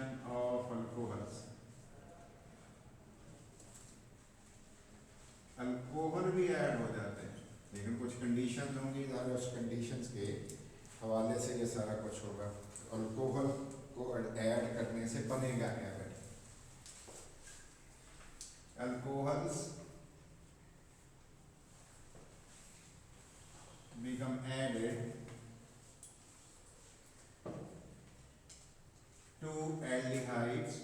reaction of alcohols. Alcohol भी add हो जाते हैं, लेकिन कुछ कंडीशन होंगी, उस कंडीशंस के हवाले से ये सारा कुछ होगा। अल्कोहल को ऐड करने से बनेगा क्या बेटा? Alcohols become added to aldehydes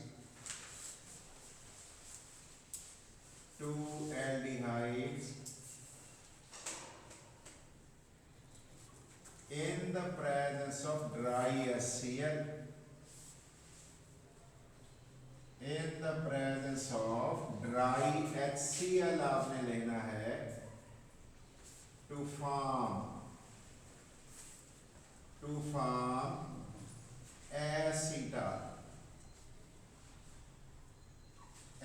in the presence of dry HCl. In the presence of dry HCl आपने लेना है to form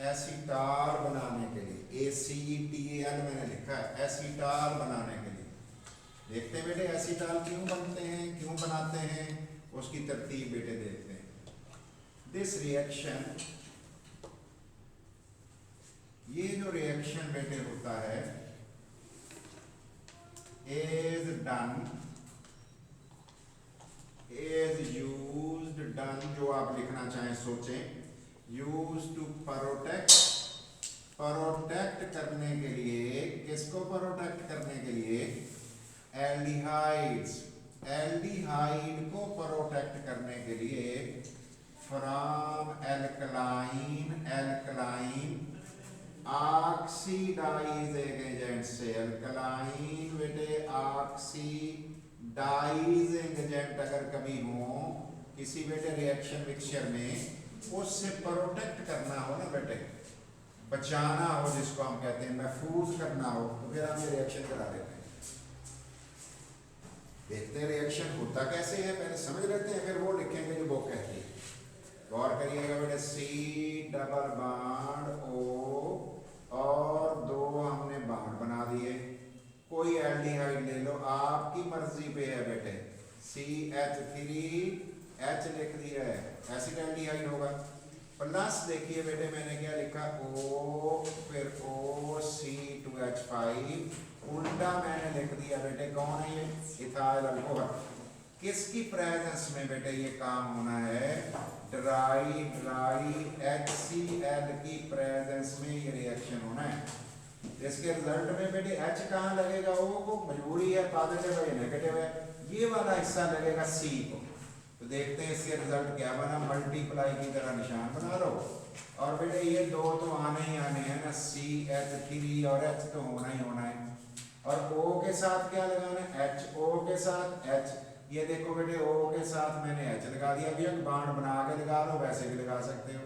एसीटाल बनाने के लिए, ACETAL मैंने लिखा है, एसीटाल बनाने के लिए। देखते हैं बेटे एसीटाल क्यों बनते हैं, क्यों बनाते हैं, उसकी तरतीब बेटे देखते हैं। दिस रिएक्शन, ये जो रिएक्शन बेटे होता है, is used, जो आप लिखना चाहें सोचें, used to प्रोटेक्ट करने के लिए, किसको प्रोटेक्ट करने के लिए? एल्डिहाइड को प्रोटेक्ट करने के लिए फ्रॉम एल्कलाइन ऑक्सीडाइजिंग एजेंट से। एल्कलाइन बेटे ऑक्सीडाइजिंग एजेंट अगर कभी हो किसी बेटे रिएक्शन मिक्सचर में, उससे प्रोटेक्ट करना हो ना बेटे, बचाना हो, जिसको हम कहते हैं महफूज करना हो, तो फिर हम ये रिएक्शन करा देते हैं। देखते हैं रिएक्शन होता कैसे है, पहले समझ लेते हैं, फिर वो लिखेंगे जो वो कहती है। गौर करिएगा बेटे, C डबल बॉन्ड O और दो हमने बॉन्ड बना दिए। कोई एल्डिहाइड ले लो, आपकी मर्जी पे है बेटे। CH3H लिख दिया है, एसिड एल्डिहाइड होगा। प्लस देखिए बेटे मैंने क्या लिखा, O फिर OC2H5, उल्टा मैंने लिख दिया बेटे। कौन है ये? Ethyl alcohol. किसकी प्रेजेंस में बेटे ये काम होना है? ड्राई HCl की प्रेजेंस में ये रिएक्शन होना है। इसके रिजल्ट में बेटे H कहाँ लगेगा? O को, मजबूरी है, पॉजिटिव है नेगेटिव है, ये वाला हिस्सा लगेगा C को। तो देखते हैं इसके रिजल्ट क्या बना। मल्टीप्लाई की तरह निशान बना लो, और बेटे ये दो तो आने ही आने हैं ना, CH3 और H तो होना ही होना है। और O के साथ क्या लगाना है? H, O के साथ H। ये देखो बेटे O के साथ मैंने H लगा दिया, अभी एक बाण बना के लगा लो, वैसे भी लगा सकते हो।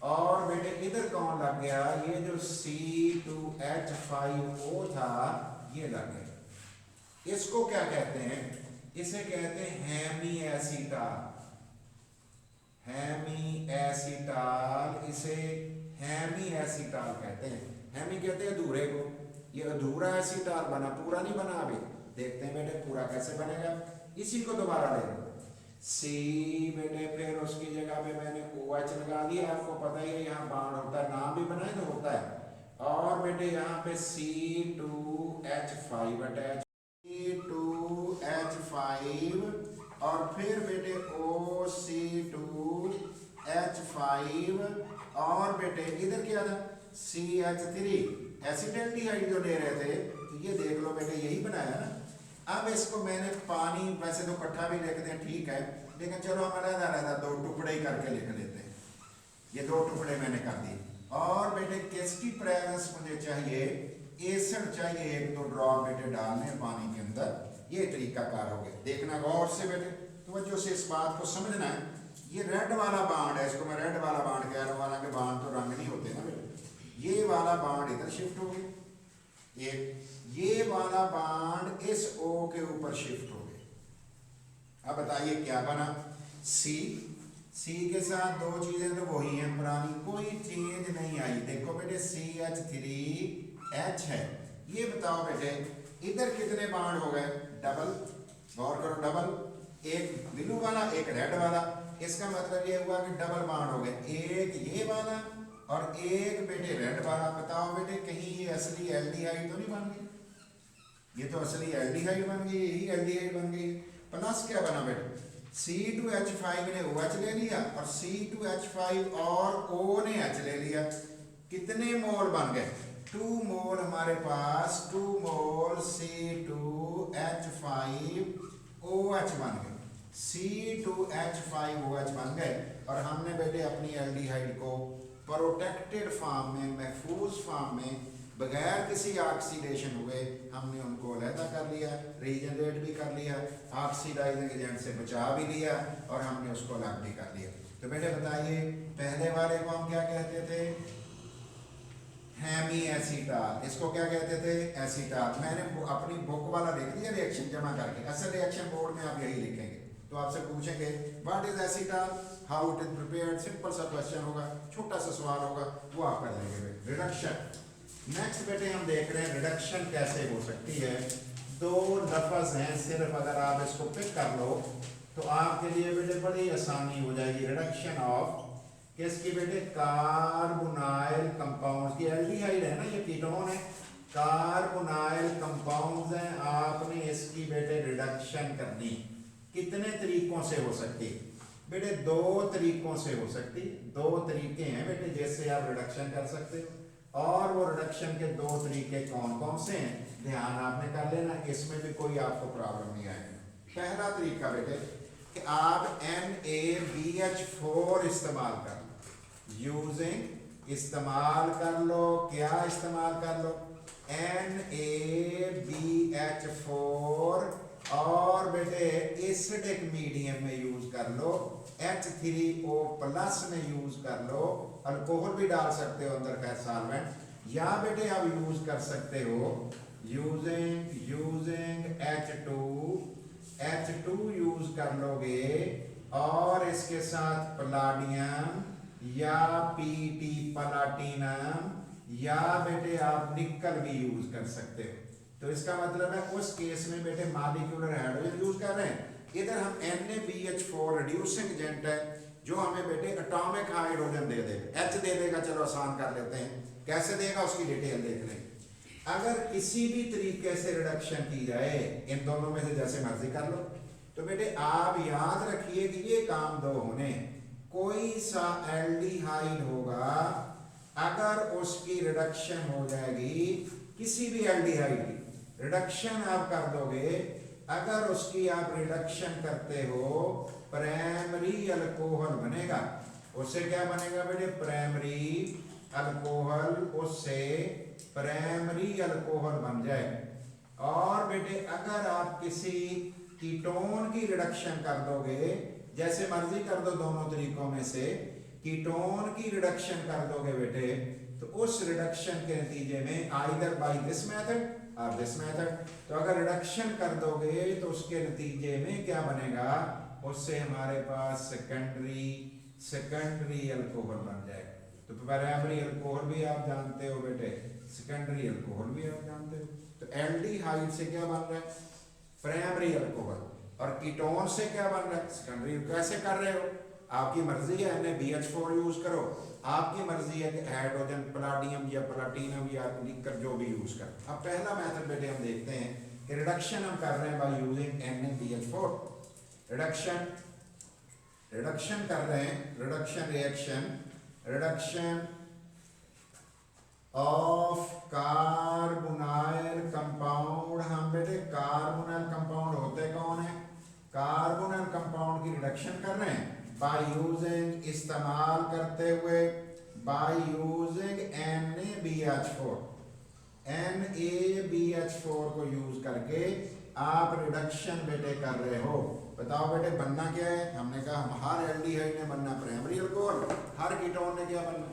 और बेटे इधर कौन लग गया? ये जो C2H5O था, ये लग गया। इसको क्या कहते हैं? इसे कहते हैं हेमी एसीटाल, इसे हेमी एसीटाल कहते हैं। हेमी कहते हैं अधूरे को, ये अधूरा एसीटाल बना, पूरा नहीं बना। अभी देखते हैं बेटे पूरा कैसे बनेगा। इसी को दोबारा ले लो, C बेटे, फिर उसकी जगह पे मैंने OH लगा दिया। आपको पता ही है यहाँ बाण होता है, नाम भी बनाए तो होता है। और बेटे यहाँ पे C2H5 बेटे, C2H5 और फिर बेटे OC2H5 और बेटे इधर क्या था? CH3 एसिड एल्डिहाइड जो ले रहे थे, तो ये देख लो बेटे यही बनाया ना। अब इसको मैंने पानी, वैसे तो इकट्ठा भी लिखते हैं ठीक है, लेकिन चलो हम अलग दो टुकड़े ही करके लिख लेते हैं। ये दो टुकड़े मैंने कर दिए। और बेटे किसकी प्रेजेंस मुझे चाहिए? एसिड चाहिए, एक दो ड्रॉप बेटे डालने पानी के अंदर। ये तरीकाकार हो गया। देखना गौर से बेटे, तवज्जो से इस बात को समझना है। ये रेड वाला बांड है, इसको मैं रेड वाला बांड कह रहा हूँ, हालांकि बांड तो रंग नहीं होते ना बेटे। ये वाला बांड इधर शिफ्ट हो गया, ये वाला बांड इस O के ऊपर शिफ्ट हो गया। अब बताइए क्या बना? C के साथ दो चीजें तो वही हैं पुरानी, कोई चेंज नहीं आई। देखो बेटे CH3H है। ये बताओ बेटे इधर कितने बांड हो गए? डबल। गौर करो, डबल। एक ब्लू वाला एक रेड वाला। इसका मतलब ये हुआ कि डबल बॉन्ड हो गए, एक ये वाला और एक बेटे रेड वाला। बताओ बेटे कहीं ये असली एल्डिहाइड तो नहीं बन गई? ये तो असली एल्डिहाइड बन गई, यही एल्डिहाइड बन गई। प्लस क्या बना बेटे, C2H5 ने OH ले लिया और C2H5 और O ने H ले लिया। कितने मोल बन गए? 2 मोल हमारे पास, 2 मोल C2H5OH बन गए, C2H5OH बन गए। और हमने बेटे अपनी एल्डिहाइड को प्रोटेक्टेड फॉर्म में, महफूज फॉर्म में, बगैर किसी ऑक्सीडेशन हुए हमने उनको अलहदा कर लिया, रीजनरेट भी कर लिया, ऑक्सीडाइजिंग एजेंट से बचा भी लिया और हमने उसको अलग भी कर लिया। तो बेटे बताइए पहले वाले को हम क्या कहते थे? हेमी एसीटाल। इसको क्या कहते थे? एसीटाल। मैंने अपनी बुक वाला लिख दिया रिएक्शन जमा करके, असल रिएक्शन बोर्ड में आप यही लिखेंगे। तो आपसे पूछेंगे what is acetal, how it is prepared, simple सा क्वेश्चन होगा, छोटा सा सवाल होगा, वो आप कर लेंगे। रिडक्शन। नेक्स्ट बेटे हम देख रहे हैं रिडक्शन कैसे हो सकती है। 2 लफ्ज हैं सिर्फ, अगर आप इसको पिक कर लो तो आपके लिए बेटे बड़ी आसानी हो जाएगी। रिडक्शन ऑफ किसकी बेटे? कार्बोनाइल कंपाउंड्स की। एल्डिहाइड है ना, ये कीटोन है, कार्बोनाइल कंपाउंड्स हैं। आपने इसकी बेटे रिडक्शन करनी। कितने तरीकों से हो सकती है बेटे? 2 तरीकों से हो सकती। 2 तरीके हैं बेटे जैसे आप रिडक्शन कर सकते हो। और वो रिडक्शन के 2 तरीके कौन कौन से हैं ध्यान आपने कर लेना, इसमें भी कोई आपको प्रॉब्लम नहीं आएगी। पहला तरीका बेटे कि आप NaBH4 इस्तेमाल कर लो, यूजिंग इस्तेमाल कर लो। क्या इस्तेमाल कर लो? NaBH4 और बेटे एसिडिक मीडियम में यूज कर लो, H3O प्लस में यूज कर लो। अल्कोहल भी डाल सकते हो अंदर का सॉल्वेंट, या बेटे आप यूज कर सकते हो यूजिंग H2 यूज कर लोगे और इसके साथ पलाडियम या PT प्लाटिनम या बेटे आप निकल भी यूज कर सकते हो। तो इसका मतलब है उस केस में बेटे मॉलिक्यूलर हाइड्रोजन यूज कर रहे हैं। इधर हम NaBH4 रिड्यूसिंग एजेंट है जो हमें बेटे एटॉमिक हाइड्रोजन दे देगा, H दे देगा। चलो आसान कर लेते हैं, कैसे देगा उसकी डिटेल देख लें। अगर किसी भी तरीके से रिडक्शन की जाए इन दोनों में से जैसे मर्जी कर लो, तो बेटे आप याद रखिए कि ये काम 2 होने। कोई सा एल्डिहाइड होगा, अगर उसकी रिडक्शन हो जाएगी, किसी भी एल्डिहाइड की रिडक्शन आप कर दोगे, अगर उसकी आप रिडक्शन करते हो प्राइमरी अल्कोहल बनेगा। उससे क्या बनेगा बेटे? प्राइमरी अल्कोहल, उससे प्राइमरी अल्कोहल बन जाए। और बेटे अगर आप किसी कीटोन की रिडक्शन कर दोगे, जैसे मर्जी कर दो, दोनों तरीकों में से कीटोन की रिडक्शन कर दोगे बेटे, तो उस रिडक्शन के नतीजे में आइदर बाय दिस मेथड और दिस मेथड, तो अगर रिडक्शन कर दोगे तो उसके नतीजे में क्या बनेगा? उससे हमारे पास सेकेंडरी अल्कोहल बन जाएगा। तो प्राइमरी अल्कोहल भी आप जानते हो बेटे, सेकेंडरी अल्कोहल भी आप जानते हो। तो एल्डिहाइड से क्या बन रहा है? Primary alcohol. और कीटोन से क्या बन रहा है? सेकेंडरी। कैसे कर रहे हो? आपकी मर्जी है, NaBH4 यूज करो, आपकी मर्जी है कि हाइड्रोजन पलाडियम या प्लाटिनम या निकल जो भी यूज कर। अब पहला मेथड बेटे हम देखते हैं कि रिडक्शन हम कर रहे हैं बाय यूजिंग NaBH4। रिडक्शन कर रहे हैं, रिडक्शन ऑफ कार्बोनाइल कंपाउंड। हम बेटे कार्बोनाइल कंपाउंड होते कौन है? कार्बोनाइल कंपाउंड की रिडक्शन कर रहे हैं बाय यूजिंग, इस्तेमाल करते हुए, बाय यूजिंग NaBH4। NaBH4 को यूज करके आप रिडक्शन बेटे कर रहे हो। बताओ बेटे बनना क्या है? हमने कहा हर एल्डिहाइड ने बनना प्राइमरी अल्कोहल, हर कीटोन ने क्या बनना?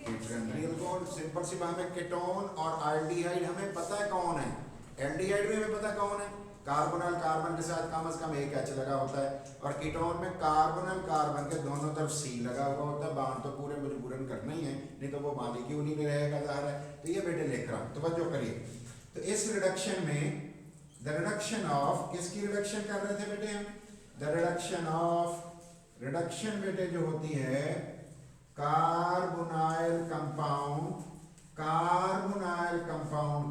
Secondary alcohol. सिंपल सी बात है, कीटोन और एल्डिहाइड हमें पता है कौन है, एल्डिहाइड में हमें पता कौन है। कार्बोनल कार्बन के साथ कम से कम एक H लगा होता है, और कीटोन में कार्बोनल कार्बन के दोनों तरफ C लगा हुआ होता है। बांड तो पूरे मजबूरन करना ही है, नहीं तो वो मॉलिक्यूल ही नहीं रहेगा, ज़ाहिर है। तो ये बेटे लिख रहा हूँ, तवज्जो करिए। तो इस रिडक्शन में द रिडक्शन ऑफ, किसकी रिडक्शन कर रहे थे बेटे हम? द रिडक्शन बेटे जो होती है कार्बोनाइल कंपाउंड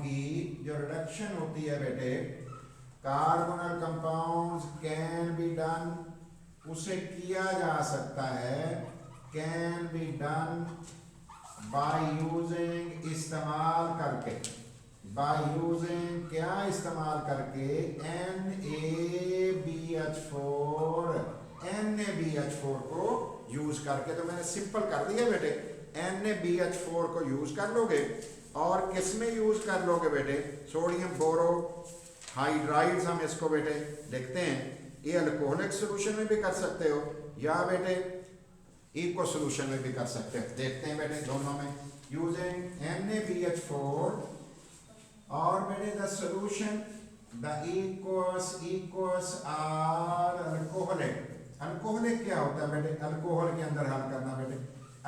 की जो रिडक्शन होती है बेटे, carbonyl compounds can be done, उसे किया जा सकता है, can be done by using, इस्तेमाल करके, बाय यूजिंग क्या इस्तेमाल करके, NaBH4 को यूज करके। तो मैंने सिंपल कर दिया बेटे, NaBH4 को यूज कर लोगे और किस में यूज कर लोगे बेटे, सोडियम बोरो हाइड्राइड्स हम इसको बेटे लिखते हैं, ये अल्कोहलिक सोल्यूशन में भी कर सकते हो या बेटे इको सोल्यूशन में भी कर सकते हो। देखते हैं बेटे दोनों में, यूजिंग NaBH4 और बेटे the solution the aqueous or alcoholic. Alcoholic क्या होता है बेटे, अल्कोहल के अंदर हल करना बेटे,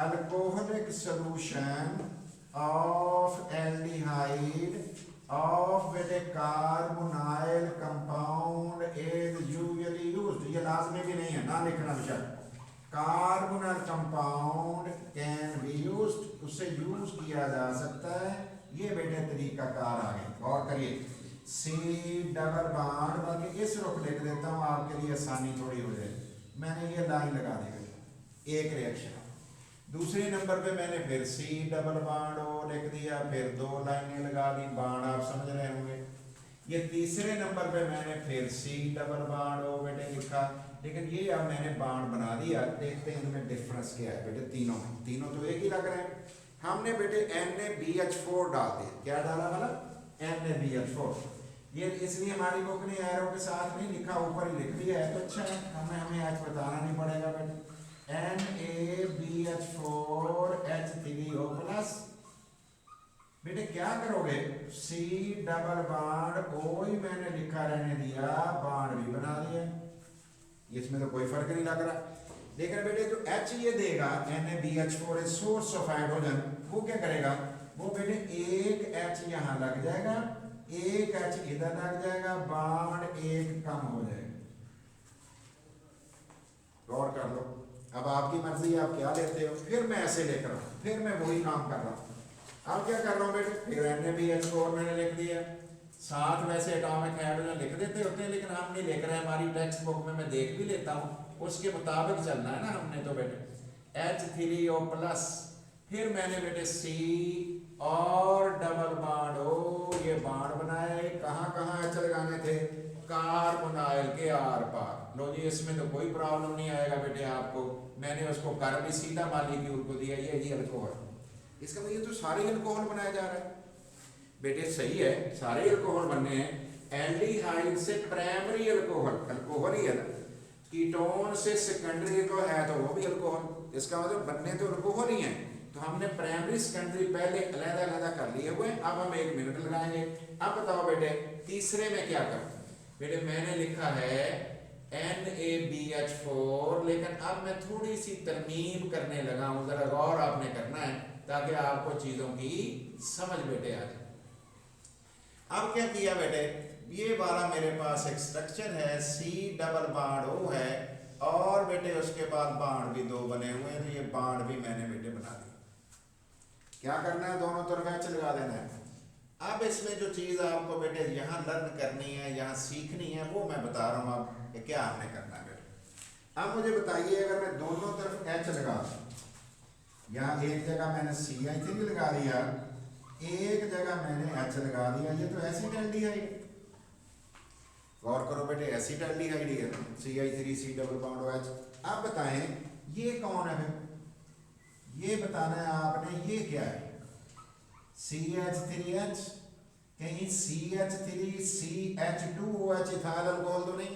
alcoholic solution of aldehyde of बेटे carbonyl compound is usually used, ये लाजमी भी नहीं है ना लिखना बेशक, carbonyl compound can be used, उसे यूज किया जा सकता है। ये बेटे तरीकाकार आ गए, गौर करिए, C डबल बॉन्ड, बल्कि इस रुख लिख देता हूँ आपके लिए आसानी थोड़ी हो जाए, मैंने ये लाइन लगा दी बेटा, एक रिएक्शन। दूसरे नंबर पे मैंने फिर C डबल बॉन्ड O लिख दिया, फिर 2 लाइनें लगा दी, बॉन्ड आप समझ रहे होंगे। ये तीसरे नंबर पे मैंने फिर C डबल बॉन्ड O बेटे लिखा, लेकिन ये अब मैंने बॉन्ड बना दिया। देखते हैं इनमें डिफरेंस क्या है बेटे, तीनों तो एक ही लग रहे हैं। हमने बेटे NaBH4 डाल दिया, क्या डाला मतलब NaBH4, ये इसलिए हमारी बुक ने एरो के साथ नहीं लिखा, ऊपर ही लिख दिया है, तो अच्छा है, हमें आज बताना नहीं पड़ेगा बेटे। NaBH4H3O प्लस, बेटे क्या करोगे, C डबल बॉन्ड O ही मैंने लिखा रहने दिया, बॉन्ड भी बना दिया, इसमें तो कोई फर्क नहीं लग रहा। लेकिन बेटे जो H ये देगा, NaBH4 is source of hydrogen, वो क्या करेगा, वो बेटे एक H यहाँ लग जाएगा, एक H इधर लग जाएगा, बॉन्ड एक कम हो जाएगा। गौर कर लो, अब आपकी मर्जी है, आप क्या लेते हो। फिर मैं ऐसे लेकर हूँ, फिर मैं वही काम कर रहा हूँ। अब क्या कर रहा हूँ बेटे, फिर NaBH4 मैंने लिख दिया, साथ वैसे एटॉमिक हाइड्रोजन लिख देते होते हैं, लेकिन हम नहीं लिख रहे हैं, हमारी टेक्स्ट बुक में मैं देख भी लेता हूँ, उसके मुताबिक चलना है ना हमने। तो बेटे H3O प्लस, फिर मैंने बेटे C और डबल बॉन्ड O, ये बॉन्ड बनाए, कहाँ कहाँ H लगाने थे, कार्बोनाइल के आर पार। लो जी, इसमें तो कोई प्रॉब्लम नहीं आएगा बेटे आपको, मैंने उसको कर भी सीधा मालिक्यूल को दिया, ये जी अल्कोहल, इसका मतलब ये तो सारे अल्कोहल बनाया जा रहा है बेटे, सही है, सारे अल्कोहल बनने हैं। एल्डिहाइड से प्राइमरी अल्कोहल ही है ना, कीटोन से सेकेंडरी को है तो वो भी अल्कोहल, इसका मतलब बनने तो अल्कोहल ही है। तो हमने प्राइमरी सेकेंडरी पहले अलग-अलग कर लिए हुए, अब हम 1 मिनट लगाएंगे। अब बताओ बेटे तीसरे में क्या करूं, बेटे मैंने लिखा है NaBH4, लेकिन अब मैं थोड़ी सी तरमीम करने लगा हूं, जरा गौर आपने करना है ताकि आपको चीजों की समझ बेटे आ जाए। अब क्या किया बेटे, ये वाला मेरे पास एक स्ट्रक्चर है, C डबल बॉन्ड O है, और बेटे उसके बाद बाण भी 2 बने हुए हैं, तो ये बाण भी मैंने बेटे बना दिया। क्या करना है, दोनों तरफ H लगा देना है। अब इसमें जो चीज़ आपको बेटे यहाँ लर्न करनी है, यहाँ सीखनी है, वो मैं बता रहा हूँ अब कि क्या आपने करना है बेटे। अब मुझे बताइए, अगर मैं दोनों तरफ H लगा दूँ, यहाँ एक जगह मैंने CH3 लगा दिया, एक जगह मैंने H लगा दिया, ये तो एसिटाल्डिहाइड, गौर करो बेटे एसिटाल्डिहाइड है ना, CH3C डबल बॉन्ड OH। अब बताएं ये कौन है, ये बताना है आपने, ये क्या है, CH3H, कहीं CH3CH2OH इथाइल अल्कोहल तो नहीं,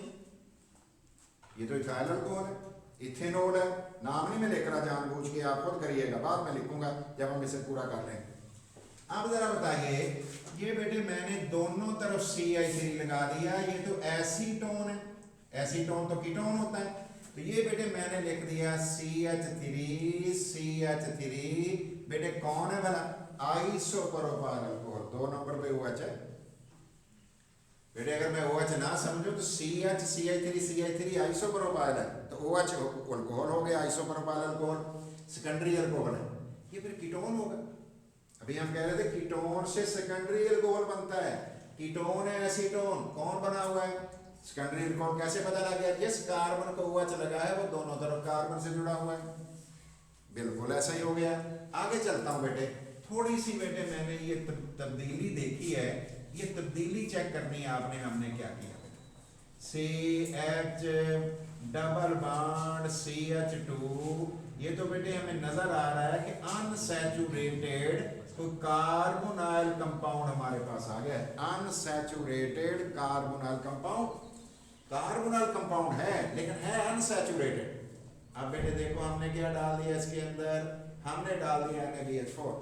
ये तो इथाइल अल्कोहल है, इथेनॉल है, नाम नहीं मैं लिख रहा जानबूझ के, आप खुद करिएगा, बाद में लिखूंगा जब हम इसे पूरा कर लेंगे। अब जरा बताइए, ये बेटे मैंने दोनों तरफ CH3 लगा दिया, ये तो एसीटोन है, एसीटोन तो कीटोन होता है, तो ये बेटे मैंने लिख दिया CH3 बेटे कौन है भला, आइसोप्रोपाइल अल्कोहल, 2 नंबर पे OH है, बेटे अगर मैं OH ना समझूं तो CH CH3 आइसोप्रोपाइल है, तो OH अल्कोहल हो गया, आइसोप्रोपाइल अल्कोहल सेकेंडरी अल्कोहल है, ये फिर कीटोन होगा। अभी हम कह रहे थे कीटोन से सेकेंडरी अल्कोहल बनता है, कीटोन है एसीटोन, कौन बना हुआ है सेकेंडरी अल्कोहल। कैसे पता लग गया? जिस कार्बन को OH लगा है वो दोनों तरफ कार्बन से जुड़ा हुआ है, बिल्कुल ऐसा ही हो गया। आगे चलता हूँ बेटे, थोड़ी सी बेटे मैंने ये तब्दीली देखी है, ये तब्दीली चेक करनी है आपने। हमने क्या किया बेटे, CH डबल बॉन्ड CH2, ये तो बेटे हमें नजर आ रहा है कि अनसैचुरेटेड कोई कार्बोनाइल कंपाउंड हमारे पास आ गया है, unsaturated carbonyl compound. Carbonyl compound है लेकिन है अनसैचुरेटेड। अब बेटे देखो हमने क्या डाल दिया इसके अंदर, हमने डाल दिया NaBH4।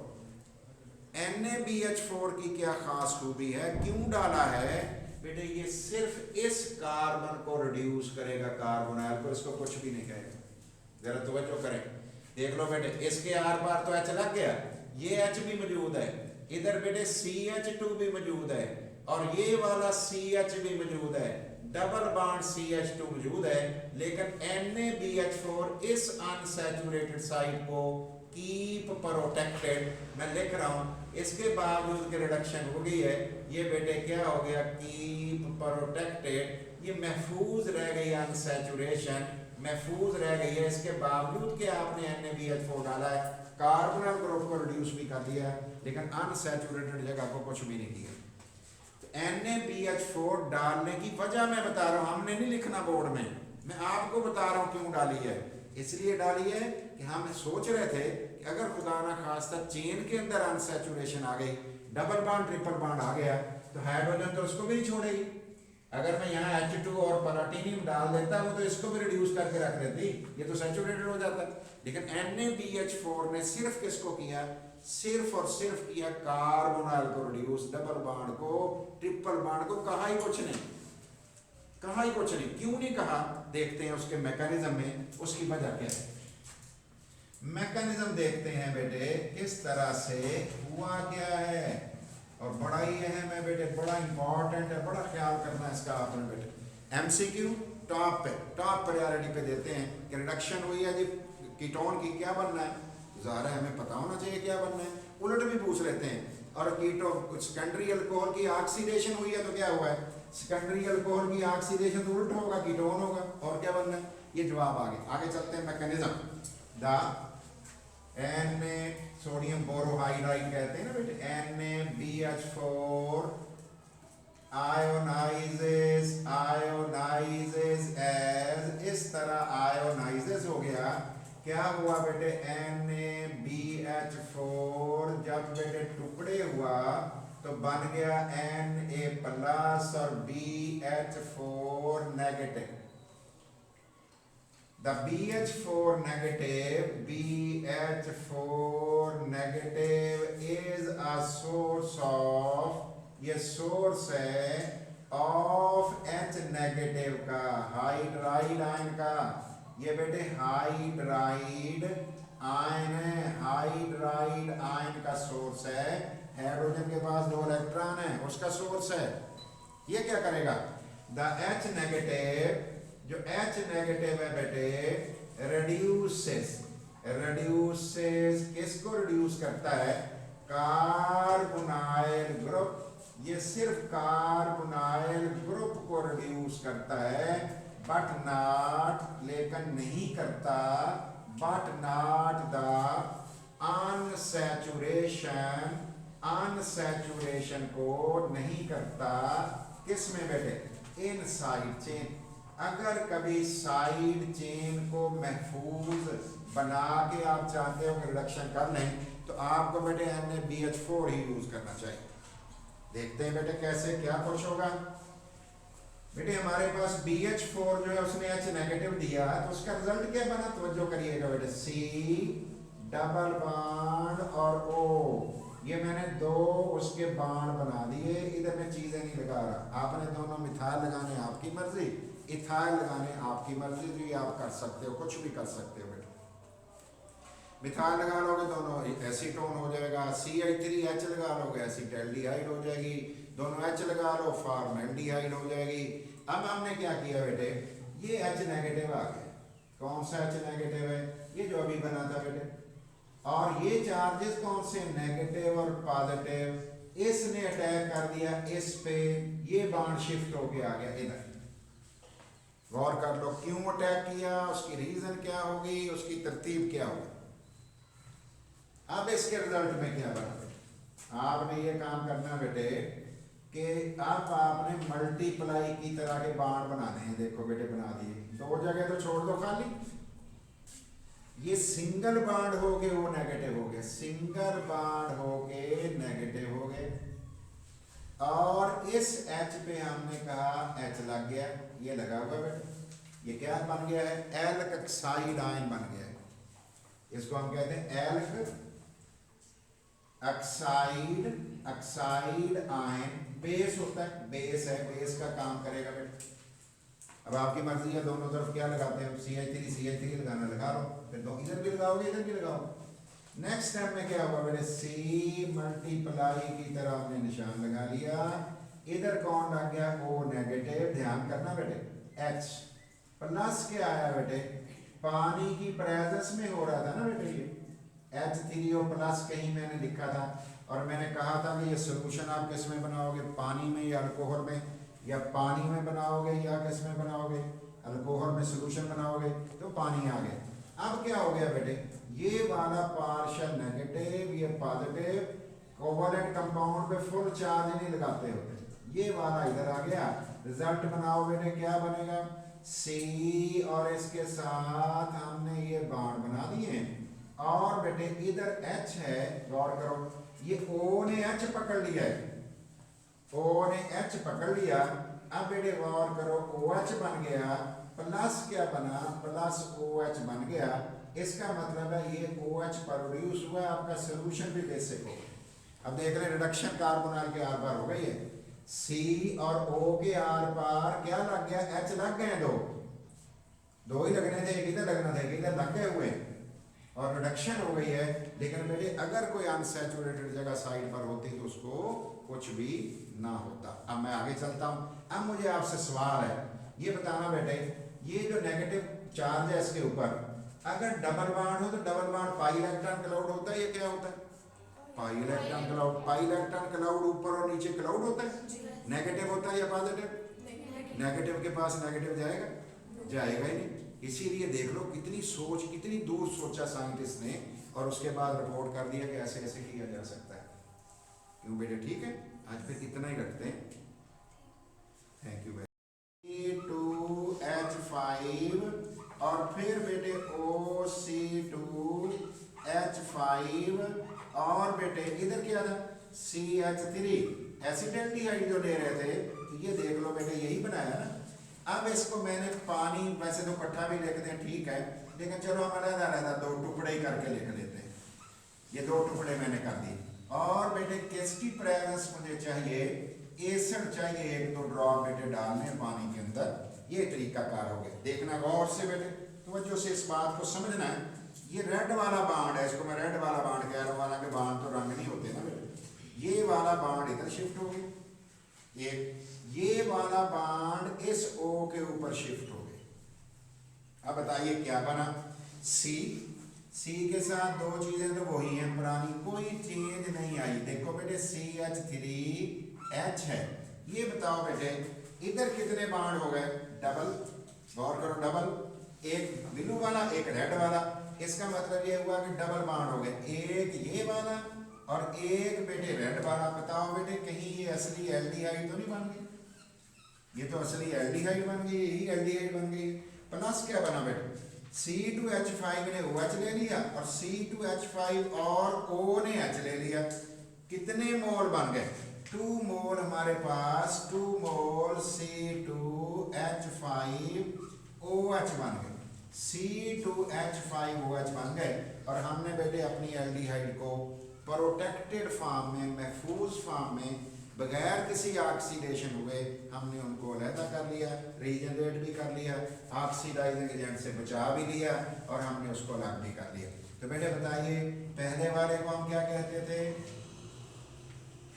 NaBH4 की क्या खास खूबी है, क्यों डाला है बेटे? ये सिर्फ इस कार्बन को रिड्यूस करेगा, कार्बोनाइल को, इसको कुछ भी नहीं कहेगा। जरा तवज्जो करें, देख लो बेटे, इसके आर पार तो H लग गया, ये H भी मौजूद है, इधर बेटे CH2 भी मौजूद है, और ये वाला CH भी मौजूद है, डबल बॉन्ड CH2 मौजूद है, लेकिन NaBH4 इस अनसैचुरेटेड साइड को कीप प्रोटेक्टेड, मैं लिख रहा हूं, इसके बावजूद के रिडक्शन हो गई है, ये बेटे क्या हो गया, कीप प्रोटेक्टेड, ये महफूज रह गई, अनसैचुरेशन महफूज रह गई है, इसके बावजूद कि आपने NaBH4 डाला है, कार्बोनाइल ग्रुप को रिड्यूस भी कर दिया है, लेकिन अनसैचुरेटेड जगह को कुछ भी नहीं किया। NaBH4 डालने की वजह मैं बता रहा हूं, हमने नहीं लिखना बोर्ड में, मैं आपको बता रहा हूं क्यों डाली है। इसलिए डाली है कि हम सोच रहे थे कि अगर खुदा ना खास्ता चेन के अंदर अनसैचुरेशन आ गई, डबल बॉन्ड ट्रिपल बॉन्ड आ गया, तो हाइड्रोजन तो उसको भी नहीं छोड़ेगी। अगर मैं यहाँ H2 और प्लाटिनियम डाल देता, वो तो इसको भी रिड्यूस करके रख देती, ये तो सैचुरेटेड हो जाता। लेकिन NaBH4 ने सिर्फ किसको किया, सिर्फ और सिर्फ किया कार्बोनाइल को रिड्यूस, डबल बॉन्ड को, ट्रिपल बॉन्ड को कहा ही कुछ नहीं, कहा ही कुछ नहीं। क्यों नहीं कहा, देखते हैं उसके मैकेनिज्म में, उसकी वजह क्या है। मैकेनिज्म देखते हैं बेटे किस तरह से हुआ क्या है, और बड़ा ही अहम है बेटे, बड़ा इंपॉर्टेंट है, बड़ा ख्याल करना है इसका आपने बेटे। MCQ टॉप पे, टॉप प्रायोरिटी पे देते हैं कि रिडक्शन हुई है जी कीटोन की, क्या बनना है, ज़ाहिर है हमें पता होना चाहिए क्या बनना है, उलट भी पूछ लेते हैं। और कीटो सेकेंडरी अल्कोहल की ऑक्सीडेशन हुई है तो क्या हुआ है, सेकेंडरी अल्कोहल की ऑक्सीडेशन तो उल्ट होगा, कीटोन होगा, और क्या बनना है, ये जवाब आगे चलते हैं। मैकेनिज्म, द सोडियम बोरोहाइड्राइड कहते हैं ना बेटे, NaBH4 आयोनाइजेस एज, इस तरह आयोनाइजेस हो गया। क्या हुआ बेटे, NaBH4 जब बेटे टुकड़े हुआ तो बन गया Na+ और BH4 negative. The BH4 negative is a source of, ये source है of H negative का, हाइड्राइड आयन का, ये बेटे हाइड्राइड आयन है, हाइड्राइड आयन का सोर्स है, हाइड्रोजन के पास 2 इलेक्ट्रॉन है, उसका सोर्स है। ये क्या करेगा, द H negative, जो H नेगेटिव है बेटे, रिड्यूसेस किसको रिड्यूस करता है, कार्बोनाइल ग्रुप, ये सिर्फ कार्बोनाइल ग्रुप को रिड्यूस करता है, बट नॉट, लेकिन नहीं करता, बट नॉट द अनसैचुरेशन को नहीं करता, किसमें बेटे, इन साइड चेन। अगर कभी साइड चेन को महफूज बना के आप चाहते हो कि रिडक्शन कर लें, तो आपको बेटे NaBH4 ही यूज करना चाहिए। देखते हैं बेटे कैसे, क्या कुछ होगा। बेटे हमारे पास BH4 जो है उसने H नेगेटिव दिया, तो उसका रिजल्ट क्या बना, तवज्जो करिएगा बेटे, C डबल बॉन्ड और O, ये मैंने 2 उसके बॉन्ड बना दिए, इधर मैं चीजें नहीं लगा रहा, आपने दोनों मिथाइल लगाने आपकी मर्जी, इथाइल लगाने आपकी मर्जी, जो ये आप कर सकते हो, कुछ भी कर सकते हो बेटा। मिथाइल लगा लोगे दोनों एसीटोन हो जाएगा, CH3H लगा लोगे एसिटाल्डिहाइड हो जाएगी, दोनों एच लगा लो, फॉर्मल्डिहाइड हो जाएगी। अब हमने क्या किया बेटे, ये एच नेगेटिव आ गया। कौन सा एच नेगेटिव है? ये जो अभी बना था बेटे। और ये चार्जेस कौन से, नेगेटिव और पॉजिटिव। इसने अटैक कर दिया इस पे, ये बॉन्ड शिफ्ट होके आ गया इधर। गौर कर लो क्यों अटैक किया, उसकी रीजन क्या होगी, उसकी तरतीब क्या होगी। अब इसके रिजल्ट में क्या बना, आपने ये काम करना बेटे कि अब आपने मल्टीप्लाई की तरह के बाण बनाने हैं। देखो बेटे बना दिए, दो जगह तो छोड़ दो खाली। ये सिंगल बाण हो गए वो नेगेटिव हो गए, सिंगल बाण हो गए नेगेटिव हो गए। और इस H पे हमने कहा H लग गया, ये लगा हुआ बेटे, ये क्या बन गया है, एल्कक्साइड आयन बन गया है। इसको हम कहते हैं एल्क ऑक्साइड आयन। बेस होता है, बेस है, बेस का काम करेगा बेटे। अब आपकी मर्जी है, दोनों तरफ क्या लगाते हैं, CH3 लगाना लगा लो, फिर दो इधर भी लगाओगे इधर भी लगाओ। नेक्स्ट स्टेप में क्या होगा बेटे, C मल्टीप्लाई की तरह आपने निशान लगा लिया। इधर कौन लग गया, O नेगेटिव। ध्यान करना बेटे, H प्लस क्या आया बेटे, पानी की प्रेजेंस में हो रहा था ना बेटे, ये H3O प्लस कहीं मैंने लिखा था। और मैंने कहा था कि ये सोल्यूशन आप किस में बनाओगे, पानी में या अल्कोहल में, या पानी में बनाओगे या किस में बनाओगे, अल्कोहल में सोल्यूशन बनाओगे, तो पानी आ गया। अब क्या हो गया बेटे, ये वाला पार्शियल नेगेटिव, ये पॉजिटिव, कोवलेंट कंपाउंड पे फुल चार्ज नहीं लगाते होते, ये वाला इधर आ गया। रिजल्ट बनाओ बेटे, क्या बनेगा, C और इसके साथ हमने ये बाण बना दिए। और बेटे इधर H है, गौर करो, ये O ने H पकड़ लिया है, O ने H पकड़ लिया। अब बेटे गौर करो, OH बन गया, प्लस क्या बना, प्लस OH बन गया। इसका मतलब है ये OH प्रोड्यूस हुआ, आपका सोल्यूशन भी बेसिक हो। अब देख रहे रिडक्शन कार्बोनाइल के आर पार हो गई है, C और O के आर पार क्या लग गया, H लग गए, दो ही लगने थे, एक इधर लगना था, एक इधर लग गए हुए और रिडक्शन हो गई है। लेकिन बेटे अगर कोई अनसैचुरेटेड जगह साइड पर होती तो उसको कुछ भी ना होता। अब मैं आगे चलता हूं। अब मुझे आपसे सवाल है, ये बताना बेटे, ये जो नेगेटिव चार्ज है इसके ऊपर, अगर डबल बॉन्ड हो तो double bond pi electron cloud होता है, ये क्या होता है, pi electron cloud. Pi electron cloud ऊपर और नीचे क्लाउड होता है, नेगेटिव होता है या पॉजिटिव, नेगेटिव के पास नेगेटिव जाएगा, जाएगा ही नहीं। इसीलिए देख लो कितनी सोच, कितनी दूर सोचा साइंटिस्ट ने, और उसके बाद रिपोर्ट कर दिया कि ऐसे ऐसे किया जा सकता है। क्यों बेटे, ठीक है, आज फिर इतना ही रखते हैं। Thank you. C2H5 और फिर बेटे OC2H5 और बेटे इधर क्या था, CH3 एसिटेल्डिहाइड जो ले रहे थे, तो ये देख लो बेटे यही बनाया ना। अब इसको मैंने पानी, वैसे तो इकट्ठा भी लिखते हैं ठीक है, लेकिन चलो हम अलग दो टुकड़े ही करके लिख लेते हैं। ये दो टुकड़े मैंने कर दिए। और बेटे किसकी प्रेजेंस मुझे चाहिए, एसिड चाहिए, एक दो ड्रॉप बेटे डालने पानी के अंदर। ये तरीका कार हो गया। देखना गौर से बेटे, तवज्जो से इस बात को समझना है। ये रेड वाला बांड है, इसको मैं रेड वाला बांड कह रहा हूँ, हालांकि बांड तो रंग नहीं होते ना बेटे। ये वाला बांड इधर शिफ्ट हो गया, ये वाला बांड इस O के ऊपर शिफ्ट हो गया। अब बताइए क्या बना, C के साथ दो चीजें तो वही हैं पुरानी, कोई चेंज नहीं आई। देखो बेटे CH3H है, ये बताओ बेटे इधर कितने बांड हो गए, डबल। गौर करो, डबल, एक ब्लू वाला एक रेड वाला। इसका मतलब ये हुआ कि डबल बांड हो गए, एक ये वाला और एक बेटे रेड वाला। बताओ बेटे कहीं ये असली एल्डिहाइड तो नहीं बन गई, ये तो असली एल्डिहाइड बन गई, यही एल्डिहाइड बन गई। प्लस क्या बना बेटे, C2H5 ने OH ले लिया और C2H5 और O ने H ले लिया। कितने मोल बन गए, 2 मोल हमारे पास, 2 मोल C2H5OH बन गए, C2H5OH बन गए। और हमने बेटे अपनी एल्डिहाइड को प्रोटेक्टेड फॉर्म में, महफूज फॉर्म में, बगैर किसी ऑक्सीडेशन हुए हमने उनको अलहदा कर लिया, रीजनरेट भी कर लिया, ऑक्सीडाइजिंग एजेंट से बचा भी लिया और हमने उसको अलग भी कर लिया। तो बेटे बताइए पहले वाले को हम क्या कहते थे,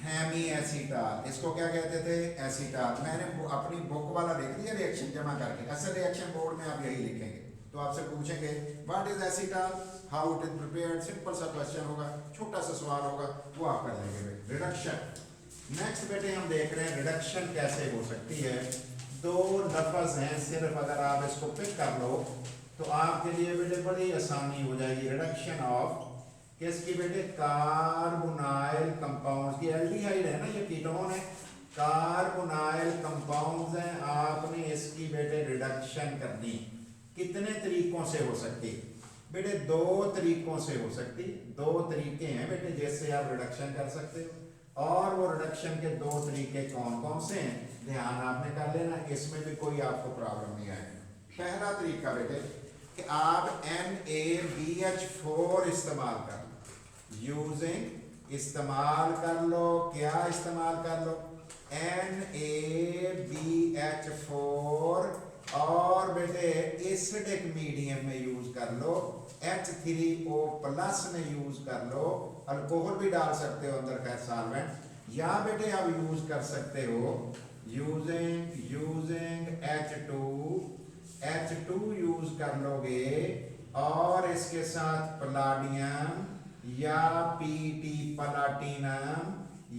हैमी एसीटाल, इसको क्या कहते थे? एसीटाल। मैंने अपनी बुक वाला लिख दिया रिएक्शन जमा करके, असल रिएक्शन बोर्ड में आप यही लिखेंगे। तो आपसे पूछेंगे what is acetal, how it is prepared, simple सा क्वेश्चन होगा, छोटा सा सवाल होगा, वो आप कर लेंगे। रिडक्शन, नेक्स्ट बेटे हम देख रहे हैं रिडक्शन कैसे हो सकती है। दो लफ्ज हैं सिर्फ, अगर आप इसको पिक कर लो तो आपके लिए बेटे बड़ी आसानी हो जाएगी। रिडक्शन ऑफ किसकी बेटे? कार्बोनाइल कंपाउंड्स की। एल्डिहाइड है ना, ये कीटोन है, कार्बोनाइल कंपाउंड्स हैं, आपने इसकी बेटे रिडक्शन करनी। कितने तरीकों से हो सकती बेटे? दो तरीकों से हो सकती। दो तरीके हैं बेटे जैसे आप रिडक्शन कर सकते हो, और वो रिडक्शन के दो तरीके कौन कौन से हैं ध्यान आपने कर लेना, इसमें भी कोई आपको प्रॉब्लम नहीं आएगी। पहला तरीका बेटे कि आप NaBH4 इस्तेमाल कर लो, यूजिंग इस्तेमाल कर लो, क्या इस्तेमाल कर लो? NaBH4, और बेटे एसिडिक मीडियम में यूज कर लो, H3O+ में यूज कर लो, अल्कोहल भी डाल सकते हो अंदर का सॉल्वेंट, या बेटे आप यूज कर सकते हो यूजिंग H2 यूज कर लोगे, और इसके साथ पलाडियम या PT प्लाटिनम,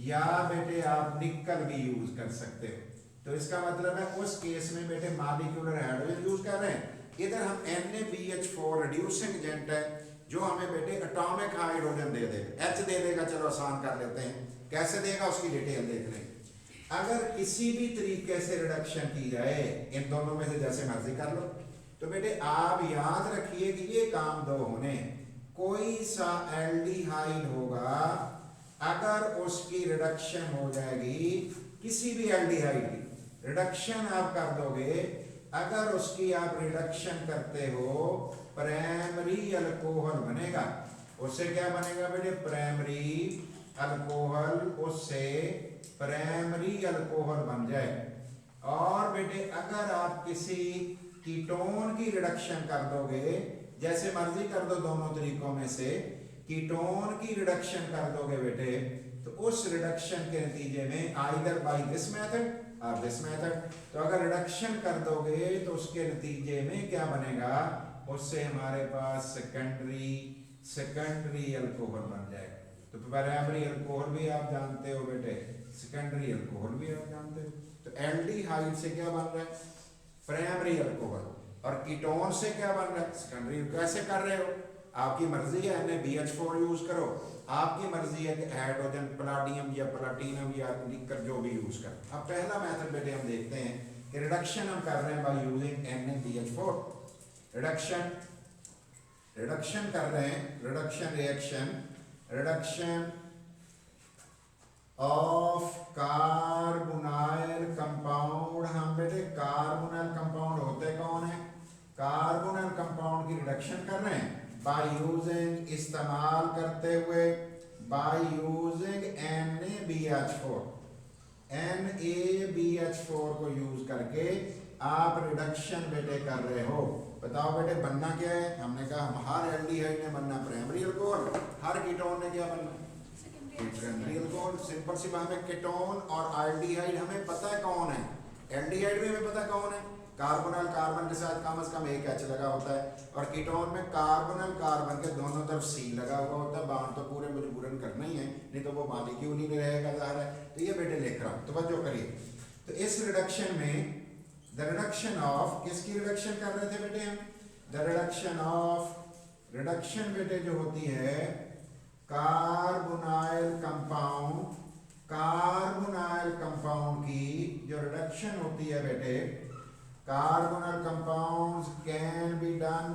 या बेटे आप निकल भी यूज कर सकते हो। तो इसका मतलब है उस केस में बेटे मॉलिक्यूलर हाइड्रोजन यूज कर रहे हैं, इधर हम NaBH4 रिड्यूसिंग एजेंट है जो हमें बेटे एटॉमिक हाइड्रोजन दे देगा, H दे देगा। चलो आसान कर लेते हैं, कैसे देगा उसकी डिटेल देख लें। अगर किसी भी तरीके से रिडक्शन की जाए इन दोनों में से जैसे मर्जी कर लो, तो बेटे आप याद रखिए कि ये काम दो होने, कोई सा एल्डिहाइड होगा, अगर उसकी रिडक्शन हो जाएगी, किसी भी एल्डिहाइड की रिडक्शन आप कर दोगे, अगर उसकी आप रिडक्शन करते हो प्राइमरी अल्कोहल बनेगा, उससे क्या बनेगा बेटे? प्राइमरी अल्कोहल, उससे प्राइमरी अल्कोहल बन जाए। और बेटे अगर आप किसी कीटोन की रिडक्शन कर दोगे, जैसे मर्जी कर दो, दोनों तरीकों में से कीटोन की रिडक्शन कर दोगे बेटे, तो उस रिडक्शन के नतीजे में आइदर बाय दिस मेथड और दिस मेथड, तो अगर रिडक्शन कर दोगे तो उसके नतीजे में क्या बनेगा? उससे हमारे पास सेकेंडरी अल्कोहल बन जाएगा। तो प्राइमरी अल्कोहल भी आप जानते हो बेटे, सेकेंडरी अल्कोहल भी आप जानते हो। तो एल्डिहाइड से क्या बन रहा है? प्राइमरी अल्कोहल, और कीटोन से क्या बन रहा है? सेकेंडरी। कैसे कर रहे हो? आपकी मर्जी है, NaBH4 यूज करो, आपकी मर्जी है कि हाइड्रोजन पलाडियम या प्लाटिनम या निकल जो भी यूज कर। अब पहला मेथड बेटे हम देखते हैं कि रिडक्शन हम कर रहे हैं बाय यूजिंग NaBH4। रिडक्शन कर रहे हैं, रिडक्शन ऑफ कार्बोनाइल कंपाउंड। हम बेटे कार्बोनाइल कंपाउंड होते कौन है? कार्बोनाइल कंपाउंड की रिडक्शन कर रहे हैं बाय यूजिंग, इस्तेमाल करते हुए, बाय यूजिंग NaBH4। NaBH4 को यूज करके आप रिडक्शन बेटे कर रहे हो। बताओ बेटे बनना क्या है? हमने कहा हर एल्डिहाइड ने बनना प्राइमरी अल्कोहल, हर कीटोन ने क्या बनना? Secondary alcohol. सिंपल सी बात है, कीटोन और एल्डिहाइड हमें पता है कौन है, एल्डिहाइड भी हमें पता कौन है, कार्बोनाइल कार्बन के साथ कम से कम एक H लगा होता है, और कीटोन में कार्बोनाइल कार्बन के दोनों तरफ C लगा हुआ होता है। बांड तो पूरे मजबूरन करना ही है, नहीं तो वो मॉलिक्यूल ही नहीं रहेगा ज़ाहिर है। तो ये बेटे लिख रहा हूँ, तवज्जो करिए। तो इस रिडक्शन में द रिडक्शन ऑफ, किसकी रिडक्शन कर रहे थे बेटे हम? द रिडक्शन बेटे जो होती है कार्बोनाइल कंपाउंड की जो रिडक्शन होती है बेटे, carbonyl compounds can be done,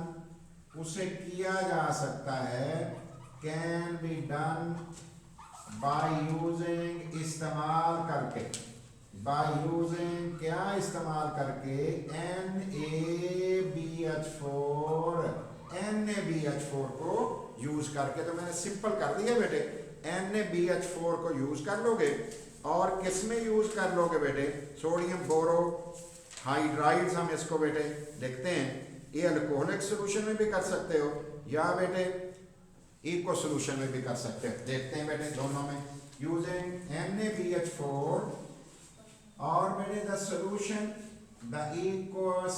उसे किया जा सकता है, can be done by using, इस्तेमाल करके, बाय यूजिंग क्या इस्तेमाल करके? NaBH4 को यूज करके। तो मैंने सिंपल कर दिया बेटे, NaBH4 को यूज कर लोगे, और किस में यूज कर लोगे बेटे? सोडियम बोरो हाइड्राइड्स हम इसको बेटे लिखते हैं, ये अल्कोहलिक सोल्यूशन में भी कर सकते हो या बेटे इको सोल्यूशन में भी कर सकते हो। देखते हैं बेटे दोनों में, using NaBH4 और बेटे the solution the equals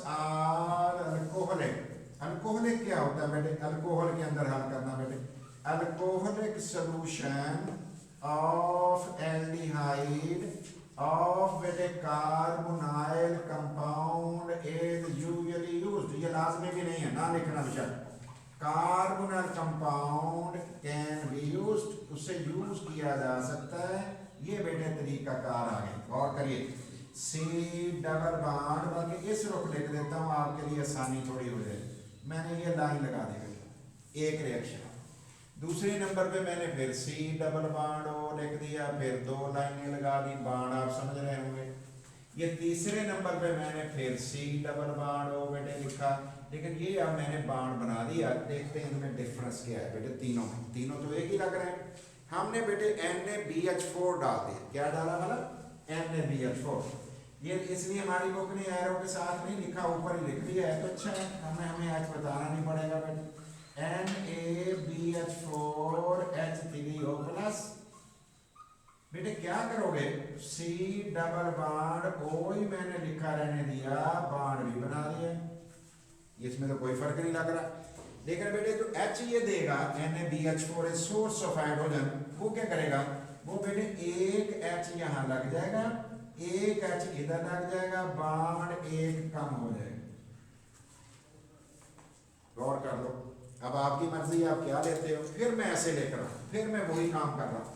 or alcoholic. Alcoholic क्या होता है बेटे, अल्कोहल के अंदर हल करना बेटे, alcoholic solution of aldehyde of बेटे carbonyl compound is usually used. ये लाजमी भी नहीं है, ना लिखना बेशक। Carbonyl compound can be used, उससे यूज किया जा सकता है। ये बेटे तरीकाकार आ गए। और करिए सी डबल बॉन्ड, बल्कि इस रुख लिख देता हूँ आपके लिए आसानी थोड़ी हो जाए। मैंने ये लाइन लगा दी बेटे, एक रिएक्शन। दूसरे नंबर पे मैंने फिर सी डबल बॉन्ड ओ लिख दिया, फिर दो लाइनें लगा दी, बॉन्ड आप समझ रहे होंगे। ये तीसरे नंबर पे मैंने फिर सी डबल बॉन्ड ओ बेटे लिखा, लेकिन ये अब मैंने बॉन्ड बना दिया। देखते हैं इनमें डिफरेंस क्या है बेटे। तीनों तो एक ही लग रहे हैं। हमने बेटे NaBH4 डाल दिया। क्या डाला मतलब NaBH4। ये इसलिए हमारी बुक ने एरो के साथ नहीं लिखा, ऊपर ही लिख दिया है, तो अच्छा है, हमें आज बताना नहीं पड़ेगा बेटे। NaBH4H3O+। बेटे क्या करोगे, C डबल बॉन्ड O ही मैंने लिखा रहने दिया, बॉन्ड भी बना दिया। इसमें तो कोई फर्क नहीं लग रहा। लेकिन बेटे जो H ये देगा NaBH4 is source of hydrogen, वो क्या करेगा, वो बेटे एक H यहाँ लग जाएगा, एक H इधर लग जाएगा, बॉन्ड एक कम हो जाएगा। गौर कर लो, अब आपकी मर्जी है आप क्या लेते हो। फिर मैं ऐसे लेकर रहा हूँ, फिर मैं वही काम कर रहा हूँ।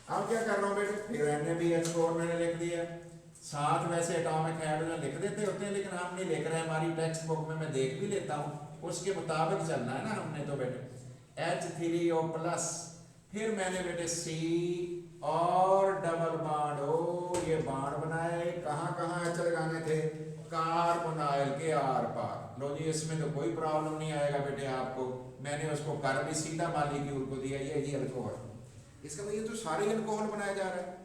अब क्या कर रहा हूँ बेटे, फिर NaBH4 मैंने लिख दिया। साथ वैसे एटॉमिक हाइड्रोजन लिख देते होते हैं, लेकिन हम नहीं लिख रहे हैं। हमारी टेक्स्ट बुक में मैं देख भी लेता हूँ, उसके मुताबिक चलना है ना हमने। तो बेटे H3O+, फिर मैंने बेटे C और डबल बॉन्ड O, ये बॉन्ड बनाए। कहाँ कहाँ H लगाने थे, कार्बोनाइल के आर पार। लो जी, इसमें तो कोई प्रॉब्लम नहीं आएगा बेटे आपको। मैंने उसको कर भी सीधा मालिक्यूल को दिया, ये अल्कोहल। इसका मतलब ये तो सारे अल्कोहल बनाए जा रहे हैं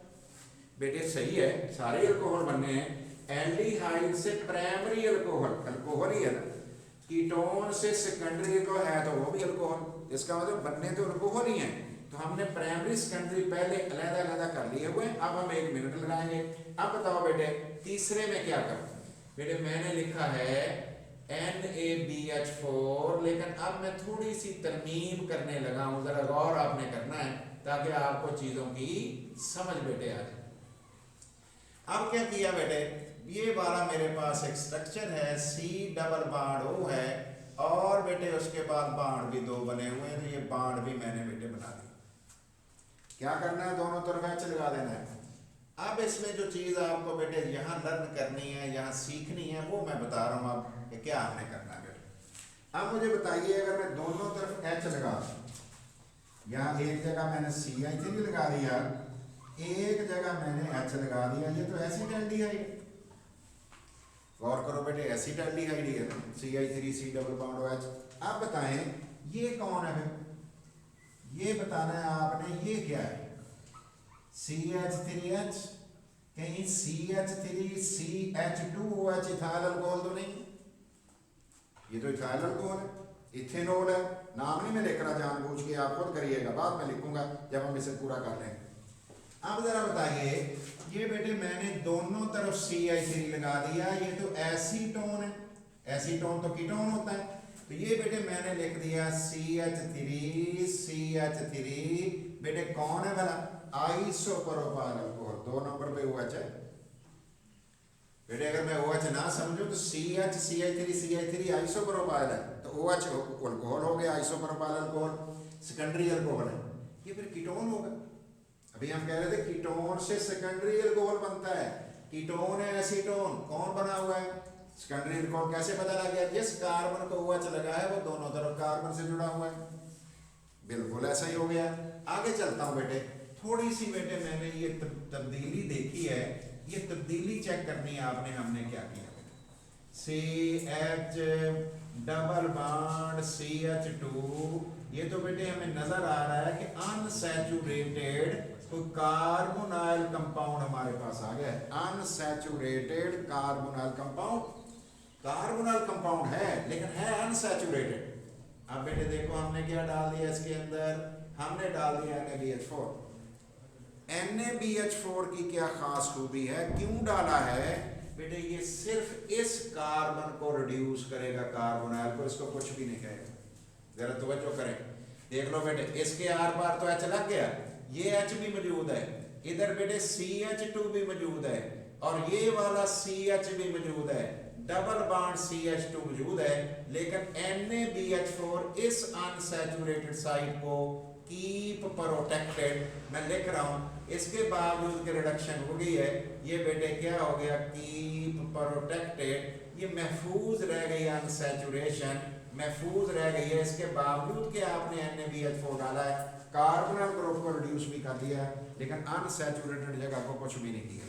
बेटे। सही है, सारे अल्कोहल बनने हैं। एल्डिहाइड से प्राइमरी अल्कोहल ही है ना, कीटोन से सेकेंडरी को है तो वो भी अल्कोहल। इसका मतलब बनने तो अल्कोहल ही हैं। तो हमने प्राइमरी सेकेंडरी पहले अलग-अलग कर लिए हुए। अब हम 1 मिनट लगाएंगे। अब बताओ बेटे तीसरे में क्या करूं। बेटे मैंने लिखा है NaBH4, लेकिन अब मैं थोड़ी सी तरमीम करने लगा हूं। जरा गौर आपने करना है ताकि आपको चीजों की समझ बेटे आ जाए। अब क्या किया बेटे, ये वाला मेरे पास एक स्ट्रक्चर है, C डबल बॉन्ड O है, और बेटे उसके बाद बॉन्ड भी दो बने हुए हैं। तो ये बॉन्ड भी मैंने बेटे बना दिया। क्या करना है, दोनों तरफ H लगा देना है। अब इसमें जो चीज आपको बेटे यहाँ लर्न करनी है, यहाँ सीखनी है, वो मैं बता रहा हूँ अब कि क्या आपने करना है बेटे। अब मुझे बताइए, अगर मैं दोनों तरफ H लगा दूं, यहाँ एक जगह मैंने CH3 लगा दिया, एक जगह मैंने H लगा दिया, ये तो एसिटाल्डिहाइड। गौर करो बेटे, एसिटाल्डिहाइड है ना, CH3 C double bond OH। अब बताएं ये कौन है, ये बताना है आपने, ये क्या है। CH3H, कहीं CH3 CH2OH इथाइल अल्कोहल तो नहीं, ये तो इथाइल अल्कोहल है, इथेनॉल है। नाम नहीं मैं लिख रहा जानबूझ के, आप खुद करिएगा, बाद में लिखूंगा जब हम इसे पूरा कर लेंगे। अब जरा बताइए, ये बेटे मैंने दोनों तरफ CH3 लगा दिया, ये तो एसीटोन है। एसीटोन तो कीटोन होता है। तो ये बेटे मैंने लिख दिया CH3 बेटे कौन है भला, आइसोप्रोपाइल अल्कोहल। 2 नंबर पे OH है बेटे। अगर मैं OH ना समझूं तो CH3 आइसोप्रोपाइल है, तो OH अल्कोहल हो गया, आइसोप्रोपाइल अल्कोहल सेकेंडरी अल्कोहल है। ये फिर कीटोन होगा। अभी हम कह रहे थे कीटोन से सेकेंडरी अल्कोहल बनता है। कीटोन है एसीटोन, कौन बना हुआ है, सेकेंडरी अल्कोहल। कैसे पता लग गया, जिस कार्बन को OH लगा है वो दोनों तरफ कार्बन से जुड़ा हुआ है। बिल्कुल ऐसा ही हो गया। आगे चलता हूं बेटे, थोड़ी सी बेटे मैंने ये तब्दीली देखी है, ये तब्दीली चेक करनी है आपने। हमने क्या किया, CH डबल बॉन्ड CH2, ये तो बेटे हमें नजर आ रहा है कि अनसैचुरेटेड कोई कार्बोनाइल कंपाउंड हमारे पास आ गया है। Unsaturated carbonyl compound, carbonyl compound है लेकिन है अनसैचुरेटेड। अब बेटे देखो हमने क्या डाल दिया इसके अंदर, हमने डाल दिया NaBH4। NaBH4 की क्या खास खूबी है, क्यों डाला है बेटे, ये सिर्फ इस कार्बन को रिड्यूस करेगा, कार्बोनाइल को, इसको कुछ भी नहीं कहेगा। जरा तवज्जो करें, देख लो बेटे, इसके आर पार तो H लग गया, ये H भी मौजूद है, इधर बेटे CH2 भी मौजूद है, और ये वाला CH भी मौजूद है, डबल बॉन्ड CH2 मौजूद है, लेकिन NaBH4 इस अनसैचुरेटेड साइड को कीप प्रोटेक्टेड, मैं लिख रहा हूं, इसके बावजूद के रिडक्शन हो गई है, ये बेटे क्या हो गया, कीप प्रोटेक्टेड, ये महफूज रह गई, अनसैचुरेशन महफूज रह गई है, इसके बावजूद कि आपने NaBH4 डाला है, कार्बोनाइल ग्रुप को रिड्यूस भी कर दिया है, लेकिन अनसैचुरेटेड जगह को कुछ भी नहीं किया।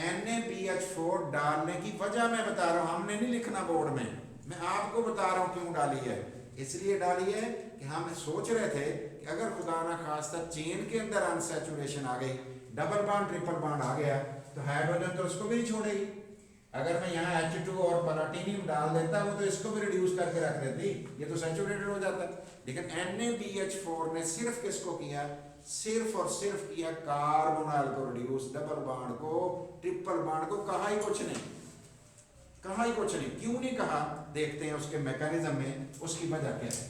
NaBH4 डालने की वजह मैं बता रहा हूं, हमने नहीं लिखना बोर्ड में, मैं आपको बता रहा हूं क्यों डाली है। इसलिए डाली है कि हम सोच रहे थे कि अगर खुदा ना खास्ता चेन के अंदर अनसैचुरेशन आ गई, डबल बॉन्ड ट्रिपल बॉन्ड आ गया, तो हाइड्रोजन तो उसको भी नहीं छोड़ेगी। अगर मैं यहाँ H2 और प्लैटिनम डाल देता वो तो इसको भी रिड्यूस करके रख देती, ये तो सैचुरेटेड हो जाता। लेकिन NaBH4 ने सिर्फ किसको किया, सिर्फ और सिर्फ किया कार्बोनाइल को रिड्यूस, डबल बॉन्ड को, ट्रिपल बॉन्ड को कहा ही कुछ नहीं, कहा ही कुछ नहीं। क्यों नहीं कहा, देखते हैं उसके मैकेनिज्म में, उसकी वजह क्या है।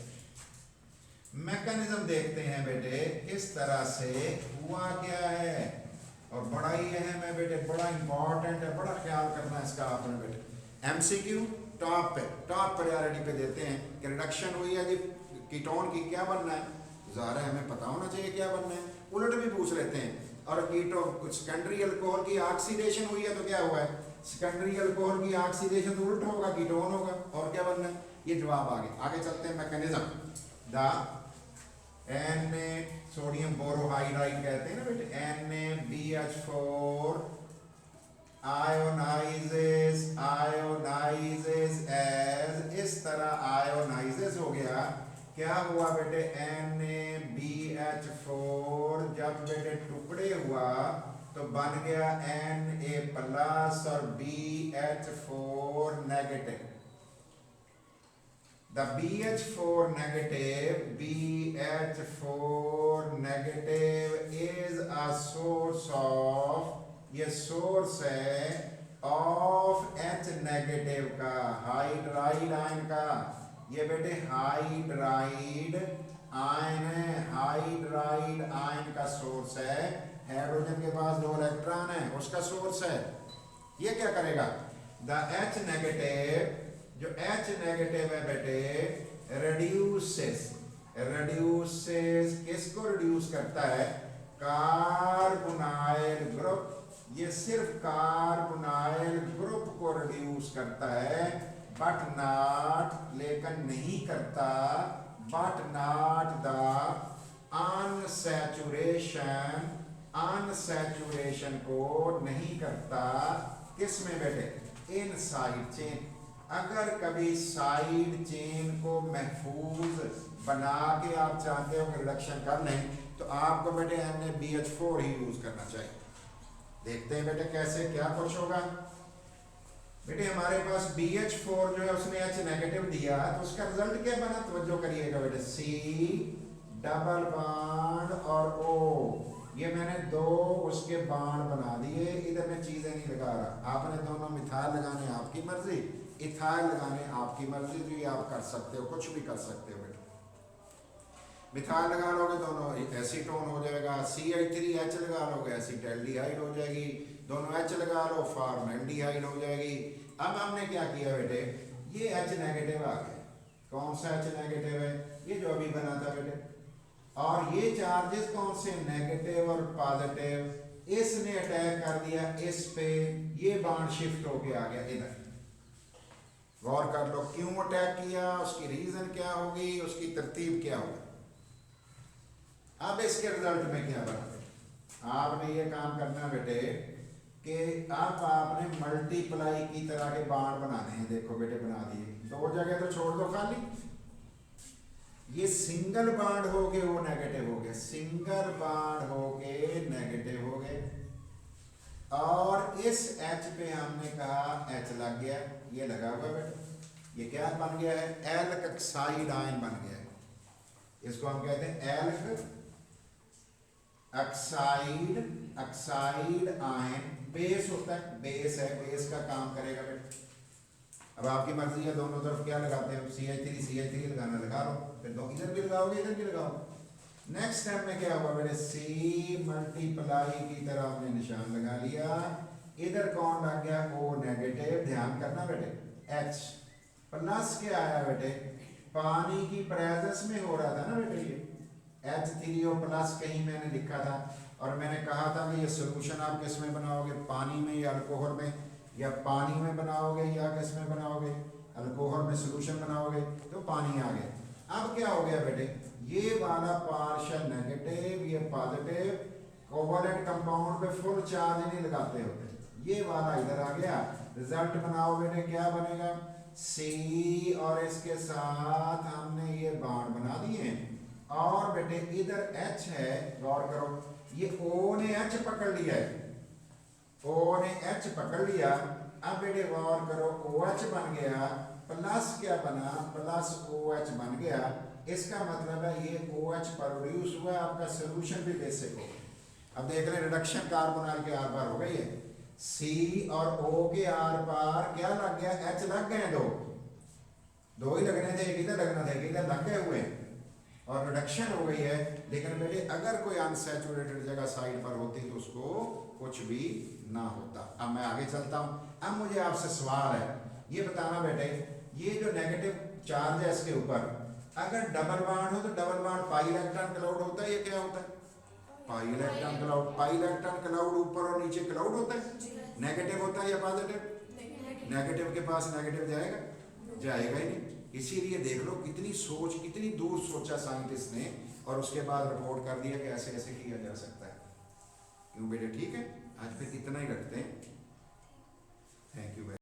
मैकेनिज्म देखते हैं बेटे, किस तरह से हुआ क्या है, और बड़ा ही अहम है बेटे, बड़ा इंपॉर्टेंट है, बड़ा ख्याल करना है इसका आपने बेटे। MCQ टॉप पे, टॉप प्रायोरिटी पे देते हैं कि रिडक्शन हुई है जी, कीटोन की क्या बनना है, ज़ाहिर है हमें पता होना चाहिए क्या बनना है, उलट भी पूछ लेते हैं। और कीटो सेकेंडरी अल्कोहल की ऑक्सीडेशन हुई है तो क्या हुआ है, सेकेंडरी अल्कोहल की ऑक्सीडेशन तो उल्ट होगा, कीटोन होगा, और क्या बनना है, ये जवाब आगे चलते हैं। मैकेनिज्म, द सोडियम बोरोहाइड्राइड कहते हैं ना बेटे, NaBH4 आयोनाइजेस एज, इस तरह आयोनाइजेस हो गया, क्या हुआ बेटे, NaBH4 जब बेटे टुकड़े हुआ तो बन गया Na+ और BH4 negative. The BH4 negative is a source of, ये सोर्स है ऑफ H नेगेटिव का, हाइड्राइड आयन का, ये बेटे हाइड्राइड आयन है, हाइड्राइड आयन का सोर्स है, हाइड्रोजन के पास 2 इलेक्ट्रॉन है, उसका सोर्स है। ये क्या करेगा, द H नेगेटिव, जो H नेगेटिव है बेटे, रिड्यूसेस किसको रिड्यूस करता है, कार्बोनाइल ग्रुप, ये सिर्फ कार्बोनाइल ग्रुप को रिड्यूस करता है, बट नॉट, लेकिन नहीं करता, बट नॉट द अनसैचुरेशन को नहीं करता, किस में बेटे, इन साइड चेन। अगर कभी साइड चेन को महफूज बना के आप चाहते हो कि रिडक्शन कर लें, तो आपको बेटे NaBH4 ही यूज करना चाहिए। देखते हैं बेटे कैसे, क्या कुछ होगा बेटे। हमारे पास BH4 जो है उसने H नेगेटिव दिया, तो उसका रिजल्ट क्या बना, तवज्जो करिएगा बेटे, C डबल बॉन्ड और O, ये मैंने 2 उसके बॉन्ड बना दिए, इधर मैं चीजें नहीं लगा रहा, आपने दोनों मिथाइल लगाने आपकी मर्जी, इथाइल लगाने आपकी मर्जी, तो ये आप कर सकते हो, कुछ भी कर सकते हो बेटा। मिथाइल लगा लोगे दोनों एसीटोन हो जाएगा, CH3H लगा लोगे एसिटाल्डिहाइड हो जाएगी, दोनों H लगा लो फॉर्मल्डिहाइड हो जाएगी। अब हमने क्या किया बेटे, ये H नेगेटिव आ गया, कौन सा H नेगेटिव है, ये जो अभी बना था बेटे, और ये चार्जेस कौन से, नेगेटिव और पॉजिटिव, इसने अटैक कर दिया इस पे, ये बॉन्ड शिफ्ट होके आ गया इधर। गौर कर लो क्यों अटैक किया, उसकी रीजन क्या होगी, उसकी तरतीब क्या होगी। अब इसके रिजल्ट में क्या बना, आपने ये काम करना बेटे कि अब आपने मल्टीप्लाई की तरह के बॉन्ड बनाने हैं। देखो बेटे बना दिए, 2 जगह तो छोड़ दो खाली, ये सिंगल बॉन्ड हो गए वो नेगेटिव हो गए, सिंगल बॉन्ड हो गए नेगेटिव हो गए, और इस H पे हमने कहा H लग गया, ये लगा हुआ बेटा, ये क्या बन गया है, एल्कक्साइड आयन बन गया है, इसको हम कहते हैं ऑक्साइड, ऑक्साइड आयन बेस होता है, बेस है, बेस का काम करेगा बेटा। अब आपकी मर्जी है, दोनों तरफ क्या लगाते हो, CH3 लगाना लगा लो, फिर दो इधर भी लगाओगे इधर भी लगाओ। नेक्स्ट स्टेप में क्या हुआ बेटे, C मल्टीप्लाई की तरह आपने निशान लगा लिया, इधर कौन लग गया, O नेगेटिव, ध्यान करना बेटे, H प्लस क्या आया बेटे, पानी की प्रेजेंस में हो रहा था ना बेटे, ये H3O प्लस कहीं मैंने लिखा था, और मैंने कहा था कि ये सोल्यूशन आप किस में बनाओगे, पानी में या अल्कोहल में, या पानी में बनाओगे या किस में बनाओगे, अल्कोहल में सोल्यूशन बनाओगे, तो पानी आ गया। अब क्या हो गया बेटे, ये वाला पार्शियल नेगेटिव, ये पॉजिटिव, कोवलेंट कंपाउंड पे फुल चार्ज नहीं लगाते होते, ये वाला इधर आ गया, रिजल्ट बनाओ बेटे, क्या बनेगा, C और इसके साथ हमने ये बॉन्ड बना दिए, और बेटे इधर H है, गौर करो, ये O ने H पकड़ लिया है, O ने H पकड़ लिया, अब बेटे गौर करो, OH बन गया, प्लस क्या बना, प्लस OH बन गया, इसका मतलब है ये OH प्रोड्यूस हुआ, आपका सोल्यूशन भी बेसिक हो। अब देख रहे रिडक्शन कार्बोनाइल के आर पार हो गई है, C और O के आर पार क्या लग गया, H लग गए, दो ही लगने थे, एक इधर लगना था, एक इधर लग गए हुए, और रिडक्शन हो गई है। लेकिन बेटे अगर कोई अनसैचुरेटेड जगह साइड पर होती तो उसको कुछ भी ना होता। अब मैं आगे चलता हूं, अब मुझे आपसे सवाल है, ये बताना बेटे, ये जो नेगेटिव चार्ज है इसके ऊपर, अगर डबल बॉन्ड हो तो double bond pi electron cloud होता है, ये क्या होता है, pi electron cloud, pi electron cloud ऊपर और नीचे क्लाउड होता है, नेगेटिव होता है या पॉजिटिव, नेगेटिव के पास नेगेटिव जाएगा, जाएगा ही नहीं। इसीलिए देख लो कितनी सोच, कितनी दूर सोचा साइंटिस्ट ने, और उसके बाद रिपोर्ट कर दिया कि ऐसे ऐसे किया जा सकता है। क्यों बेटे, ठीक है, आज फिर इतना ही रखते हैं। Thank you.